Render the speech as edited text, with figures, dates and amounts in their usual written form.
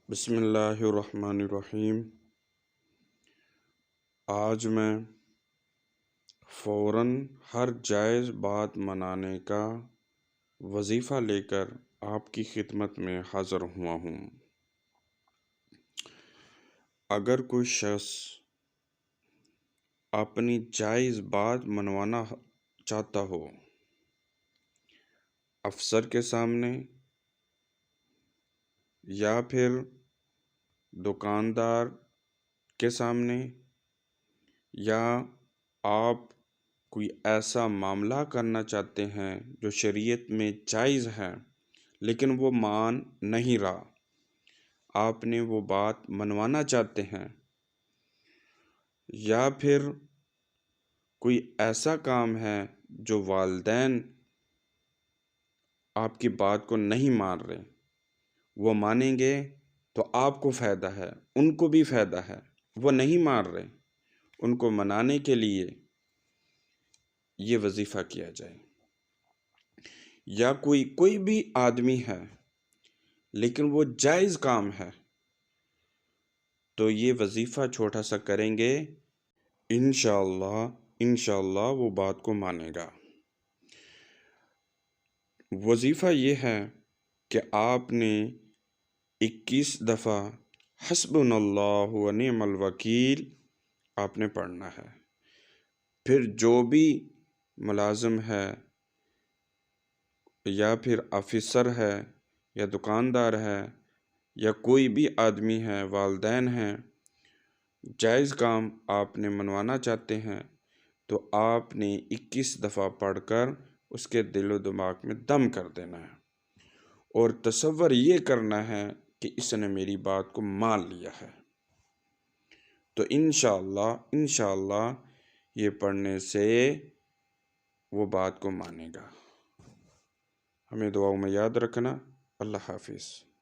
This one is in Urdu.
بسم اللہ الرحمن الرحیم۔ آج میں فوراً ہر جائز بات منانے کا وظیفہ لے کر آپ کی خدمت میں حاضر ہوا ہوں۔ اگر کوئی شخص اپنی جائز بات منوانا چاہتا ہو افسر کے سامنے یا پھر دکاندار کے سامنے، یا آپ کوئی ایسا معاملہ کرنا چاہتے ہیں جو شریعت میں جائز ہے لیکن وہ مان نہیں رہا، آپ نے وہ بات منوانا چاہتے ہیں، یا پھر کوئی ایسا کام ہے جو والدین آپ کی بات کو نہیں مان رہے، وہ مانیں گے تو آپ کو فائدہ ہے، ان کو بھی فائدہ ہے، وہ نہیں مان رہے، ان کو منانے کے لیے یہ وظیفہ کیا جائے۔ یا کوئی بھی آدمی ہے لیکن وہ جائز کام ہے تو یہ وظیفہ چھوٹا سا کریں گے، انشاءاللہ وہ بات کو مانے گا۔ وظیفہ یہ ہے کہ آپ نے 21 دفعہ حسبنا اللہ و نعم الوکیل آپ نے پڑھنا ہے۔ پھر جو بھی ملازم ہے یا پھر آفیسر ہے یا دکاندار ہے یا کوئی بھی آدمی ہے، والدین ہیں، جائز کام آپ نے منوانا چاہتے ہیں تو آپ نے 21 دفعہ پڑھ کر اس کے دل و دماغ میں دم کر دینا ہے اور تصور یہ کرنا ہے کہ اس نے میری بات کو مان لیا ہے۔ تو انشاءاللہ یہ پڑھنے سے وہ بات کو مانے گا۔ ہمیں دعاؤں میں یاد رکھنا۔ اللہ حافظ۔